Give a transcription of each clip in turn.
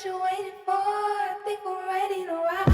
what you waiting for. I think we're ready to rock.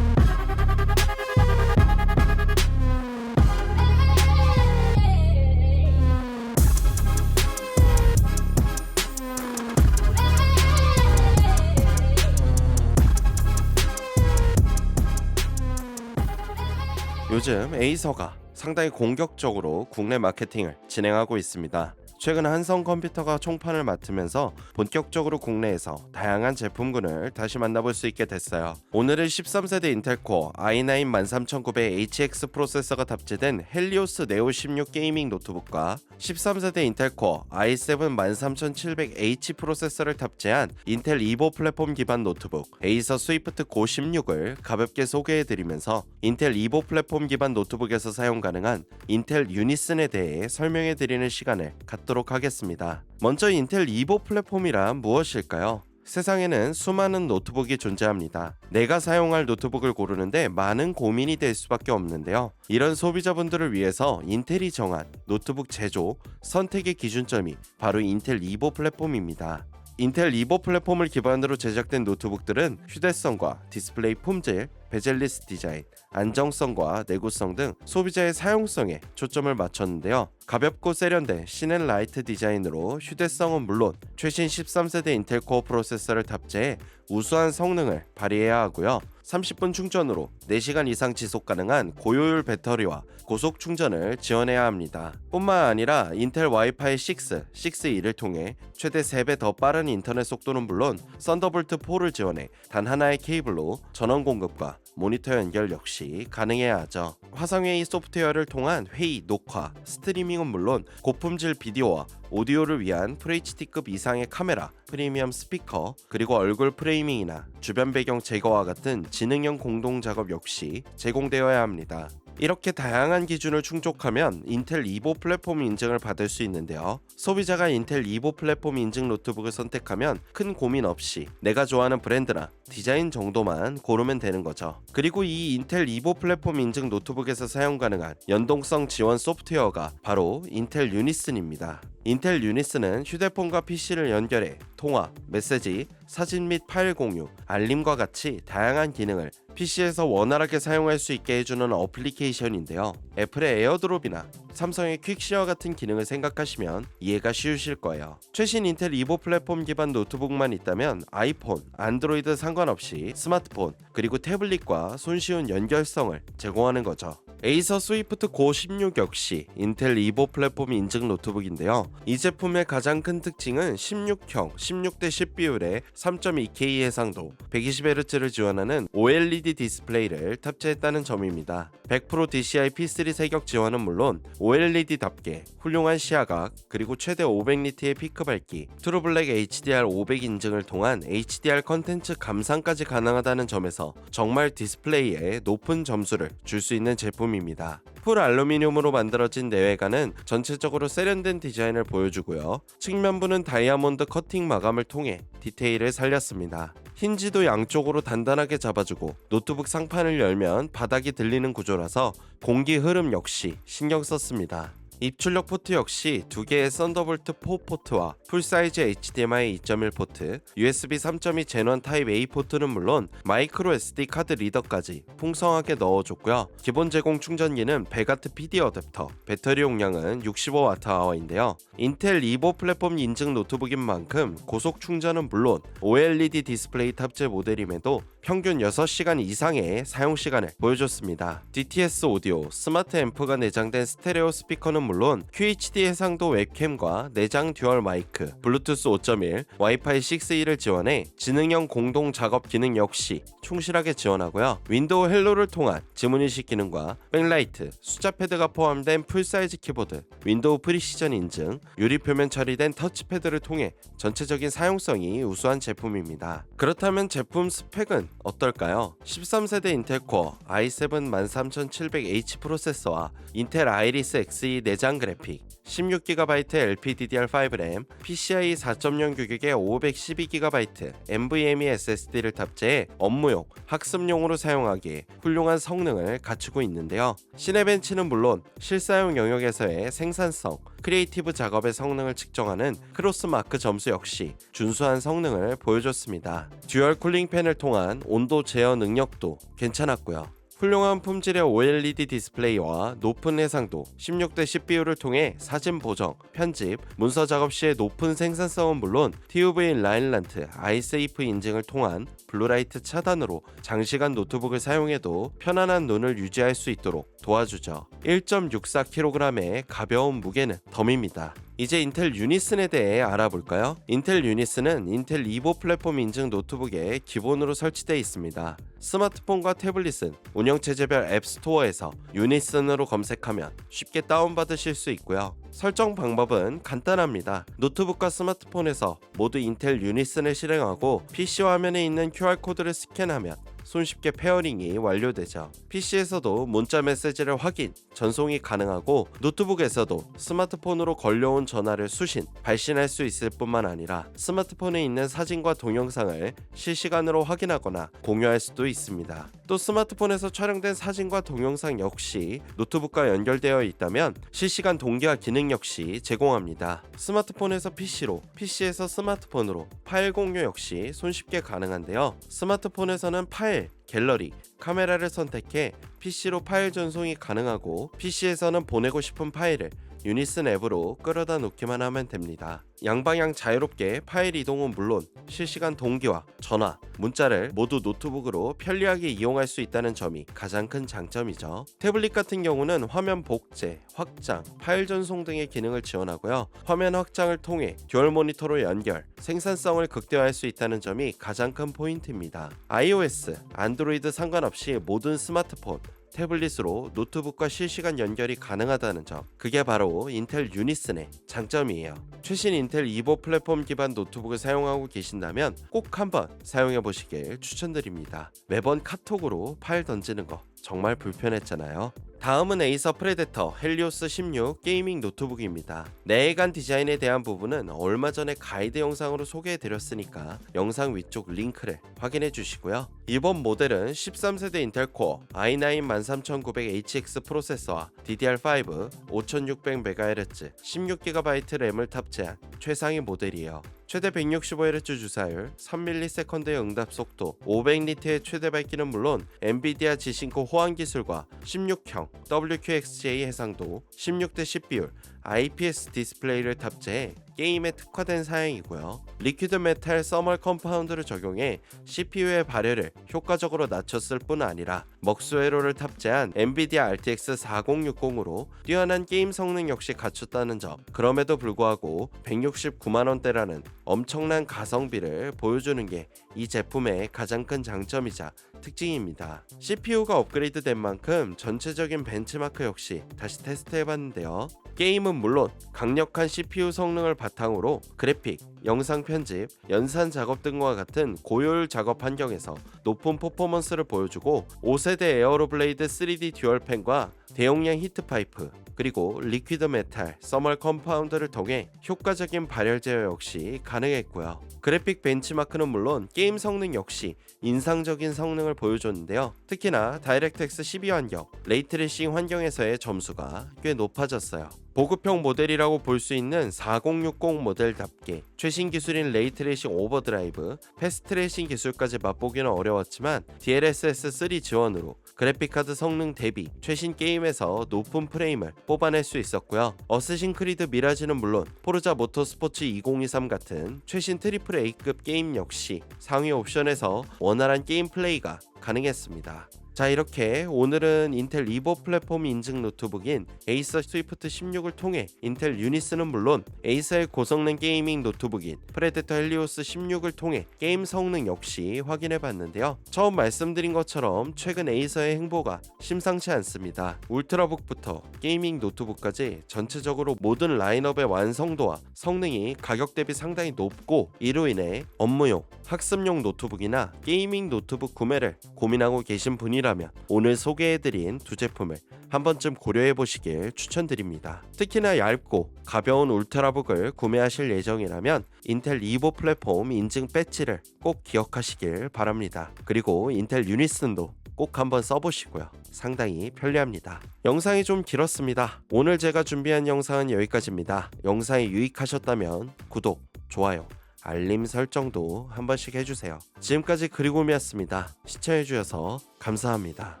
요즘 에이서가 상당히 공격적으로 국내 마케팅을 진행하고 있습니다. 최근 한성컴퓨터가 총판을 맡으면서 본격적으로 국내에서 다양한 제품군을 다시 만나볼 수 있게 됐어요. 오늘은 13세대 인텔 코어 i9 13900HX 프로세서가 탑재된 헬리오스 네오 16 게이밍 노트북과 13세대 인텔 코어 i7 13700H 프로세서를 탑재한 인텔 이보 플랫폼 기반 노트북 에이서 스위프트 고 16을 가볍게 소개해드리면서 인텔 이보 플랫폼 기반 노트북에서 사용 가능한 인텔 유니슨에 대해 설명해드리는 시간을 갖도록 하겠습니다. 먼저 인텔 이보 플랫폼이란 무엇일까요? 세상에는 수많은 노트북이 존재합니다. 내가 사용할 노트북을 고르는데 많은 고민이 될 수밖에 없는데요. 이런 소비자분들을 위해서 인텔이 정한 노트북 제조, 선택의 기준점이 바로 인텔 이보 플랫폼입니다. 인텔 이보 플랫폼을 기반으로 제작된 노트북들은 휴대성과 디스플레이 품질, 베젤리스 디자인, 안정성과 내구성 등 소비자의 사용성에 초점을 맞췄는데요. 가볍고 세련된 시넨 라이트 디자인으로 휴대성은 물론 최신 13세대 인텔 코어 프로세서를 탑재해 우수한 성능을 발휘해야 하고요. 30분 충전으로 4시간 이상 지속 가능한 고효율 배터리와 고속 충전을 지원해야 합니다. 뿐만 아니라 인텔 와이파이 6, 6E를 통해 최대 3배 더 빠른 인터넷 속도는 물론 썬더볼트 4를 지원해 단 하나의 케이블로 전원 공급과 모니터 연결 역시 가능해야 하죠. 화상회의 소프트웨어를 통한 회의, 녹화, 스트리밍은 물론 고품질 비디오와 오디오를 위한 FHD급 이상의 카메라, 프리미엄 스피커, 그리고 얼굴 프레이밍이나 주변 배경 제거와 같은 지능형 공동 작업 역시 제공되어야 합니다. 이렇게 다양한 기준을 충족하면 인텔 이보 플랫폼 인증을 받을 수 있는데요. 소비자가 인텔 이보 플랫폼 인증 노트북을 선택하면 큰 고민 없이 내가 좋아하는 브랜드나 디자인 정도만 고르면 되는 거죠. 그리고 이 인텔 이보 플랫폼 인증 노트북에서 사용 가능한 연동성 지원 소프트웨어가 바로 인텔 유니슨입니다. 인텔 유니슨은 휴대폰과 PC를 연결해 통화, 메시지, 사진 및 파일 공유, 알림과 같이 다양한 기능을 PC에서 원활하게 사용할 수 있게 해주는 어플리케이션인데요. 애플의 에어드롭이나 삼성의 퀵시어 같은 기능을 생각하시면 이해가 쉬우실 거예요. 최신 인텔 이보 플랫폼 기반 노트북만 있다면 아이폰, 안드로이드 상관없이 스마트폰, 그리고 태블릿과 손쉬운 연결성을 제공하는 거죠. 에이서 스위프트 고 16 역시 인텔 이보 플랫폼 인증 노트북인데요. 이 제품의 가장 큰 특징은 16형 16대10 비율의 3.2K 해상도, 120Hz를 지원하는 OLED 디스플레이를 탑재했다는 점입니다. 100% DCI P3 세격 지원은 물론 OLED답게 훌륭한 시야각, 그리고 최대 500니트의 피크 밝기, 트루블랙 HDR 500 인증을 통한 HDR 컨텐츠 감상까지 가능하다는 점에서 정말 디스플레이에 높은 점수를 줄 수 있는 제품입니다. 풀 알루미늄으로 만들어진 내외관은 전체적으로 세련된 디자인을 보여주고요. 측면부는 다이아몬드 커팅 마감을 통해 디테일을 살렸습니다. 힌지도 양쪽으로 단단하게 잡아주고 노트북 상판을 열면 바닥이 들리는 구조라서 공기 흐름 역시 신경 썼습니다. 입출력 포트 역시 2개의 썬더볼트 4 포트와 풀사이즈 HDMI 2.1 포트, USB 3.2 제넌 타입 A 포트는 물론 마이크로 SD 카드 리더까지 풍성하게 넣어줬고요. 기본 제공 충전기는 100W PD 어댑터, 배터리 용량은 65Wh인데요. 인텔 이보 플랫폼 인증 노트북인 만큼 고속 충전은 물론 OLED 디스플레이 탑재 모델임에도 평균 6시간 이상의 사용 시간을 보여줬습니다. DTS 오디오, 스마트 앰프가 내장된 스테레오 스피커는 물론 QHD 해상도 웹캠과 내장 듀얼 마이크, 블루투스 5.1, 와이파이 6E를 지원해 지능형 공동 작업 기능 역시 충실하게 지원하고요. 윈도우 헬로를 통한 지문인식 기능과 백라이트, 숫자 패드가 포함된 풀사이즈 키보드, 윈도우 프리시전 인증, 유리 표면 처리된 터치패드를 통해 전체적인 사용성이 우수한 제품입니다. 그렇다면 제품 스펙은 어떨까요? 13세대 인텔 코어 i7 13700H 프로세서와 인텔 아이리스 Xe 내장 그래픽, 16GB LPDDR5 램, PCIe 4.0 규격의 512GB NVMe SSD를 탑재해 업무용, 학습용으로 사용하기에 훌륭한 성능을 갖추고 있는데요. 시네벤치는 물론 실사용 영역에서의 생산성, 크리에이티브 작업의 성능을 측정하는 크로스마크 점수 역시 준수한 성능을 보여줬습니다. 듀얼 쿨링 팬을 통한 온도 제어 능력도 괜찮았고요. 훌륭한 품질의 OLED 디스플레이와 높은 해상도, 16대 10 비율을 통해 사진 보정, 편집, 문서 작업 시의 높은 생산성은 물론 TUV 라인란트 아이세이프 인증을 통한 블루라이트 차단으로 장시간 노트북을 사용해도 편안한 눈을 유지할 수 있도록 도와주죠. 1.64kg의 가벼운 무게는 덤입니다. 이제 인텔 유니슨에 대해 알아볼까요? 인텔 유니슨은 인텔 이보 플랫폼 인증 노트북에 기본으로 설치되어 있습니다. 스마트폰과 태블릿은 운영체제별 앱스토어에서 유니슨으로 검색하면 쉽게 다운받으실 수 있고요. 설정 방법은 간단합니다. 노트북과 스마트폰에서 모두 인텔 유니슨을 실행하고 PC 화면에 있는 QR코드를 스캔하면 손쉽게 페어링이 완료되죠. PC에서도 문자 메시지를 확인, 전송이 가능하고 노트북에서도 스마트폰으로 걸려온 전화를 수신, 발신할 수 있을 뿐만 아니라 스마트폰에 있는 사진과 동영상을 실시간으로 확인하거나 공유할 수도 있습니다. 또 스마트폰에서 촬영된 사진과 동영상 역시 노트북과 연결되어 있다면 실시간 동기화 기능 역시 제공합니다. 스마트폰에서 PC로, PC에서 스마트폰으로 파일 공유 역시 손쉽게 가능한데요. 스마트폰에서는 파일, 갤러리, 카메라를 선택해 PC로 파일 전송이 가능하고 PC에서는 보내고 싶은 파일을 유니슨 앱으로 끌어다 놓기만 하면 됩니다. 양방향 자유롭게 파일 이동은 물론 실시간 동기화, 전화, 문자를 모두 노트북으로 편리하게 이용할 수 있다는 점이 가장 큰 장점이죠. 태블릿 같은 경우는 화면 복제, 확장, 파일 전송 등의 기능을 지원하고요. 화면 확장을 통해 듀얼 모니터로 연결, 생산성을 극대화할 수 있다는 점이 가장 큰 포인트입니다. iOS, 안드로이드 상관없이 모든 스마트폰, 태블릿으로 노트북과 실시간 연결이 가능하다는 점, 그게 바로 인텔 유니슨의 장점이에요. 최신 인텔 이보 플랫폼 기반 노트북을 사용하고 계신다면 꼭 한번 사용해 보시길 추천드립니다. 매번 카톡으로 파일 던지는 거 정말 불편했잖아요. 다음은 에이서 프레데터 헬리오스 16 게이밍 노트북입니다. 내외관 디자인에 대한 부분은 얼마 전에 가이드 영상으로 소개해드렸으니까 영상 위쪽 링크를 확인해 주시고요. 이번 모델은 13세대 인텔 코어 i9 13900HX 프로세서와 DDR5 5600MHz 16GB 램을 탑재한 최상위 모델이에요. 최대 165Hz 주사율, 3ms 응답 속도, 500니트의 최대 밝기는 물론 엔비디아 지싱코 호환 기술과 16형 WQXJ 해상도, 16대 10 비율, IPS 디스플레이를 탑재해 게임에 특화된 사양이고요. 리퀴드 메탈 서멀 컴파운드를 적용해 CPU의 발열을 효과적으로 낮췄을 뿐 아니라 먹스웨로를 탑재한 엔비디아 RTX 4060으로 뛰어난 게임 성능 역시 갖췄다는 점, 그럼에도 불구하고 169만원대라는 엄청난 가성비를 보여주는 게 이 제품의 가장 큰 장점이자 특징입니다. CPU가 업그레이드된 만큼 전체적인 벤치마크 역시 다시 테스트해봤는데요. 게임은 물론 강력한 CPU 성능을 바탕으로 그래픽, 영상 편집, 연산 작업 등과 같은 고효율 작업 환경에서 높은 퍼포먼스를 보여주고 5세대 에어로블레이드 3D 듀얼팬과 대용량 히트파이프, 그리고 리퀴드 메탈, 서멀 컴파운드를 통해 효과적인 발열 제어 역시 가능했고요. 그래픽 벤치마크는 물론 게임 성능 역시 인상적인 성능을 보여줬는데요. 특히나 다이렉트X 12 환경, 레이트레이싱 환경에서의 점수가 꽤 높아졌어요. 보급형 모델이라고 볼 수 있는 4060 모델답게 최신 기술인 레이트레이싱 오버드라이브, 패스트트레이싱 기술까지 맛보기는 어려웠지만 DLSS3 지원으로 그래픽카드 성능 대비 최신 게임에서 높은 프레임을 뽑아낼 수 있었고요. 어쌔신 크리드 미라지는 물론 포르자 모터스포츠 2023 같은 최신 트리플 A급 게임 역시 상위 옵션에서 원활한 게임 플레이가 가능했습니다. 자, 이렇게 오늘은 인텔 이보 플랫폼 인증 노트북인 에이서 스위프트 16을 통해 인텔 유니슨은 물론 에이서의 고성능 게이밍 노트북인 프레데터 헬리오스 16을 통해 게임 성능 역시 확인해봤는데요. 처음 말씀드린 것처럼 최근 에이서의 행보가 심상치 않습니다. 울트라북부터 게이밍 노트북까지 전체적으로 모든 라인업의 완성도와 성능이 가격 대비 상당히 높고, 이로 인해 업무용, 학습용 노트북이나 게이밍 노트북 구매를 고민하고 계신 분이 제품이라면 오늘 소개해드린 두 제품을 한 번쯤 고려해 보시길 추천드립니다. 특히나 얇고 가벼운 울트라북을 구매하실 예정이라면 인텔 이보 플랫폼 인증 배지를 꼭 기억하시길 바랍니다. 그리고 인텔 유니슨도 꼭 한번 써보시고요. 상당히 편리합니다. 영상이 좀 길었습니다. 오늘 제가 준비한 영상은 여기까지입니다. 영상이 유익하셨다면 구독, 좋아요, 알림 설정도 한 번씩 해주세요. 지금까지 그리곰이었습니다. 시청해주셔서 감사합니다.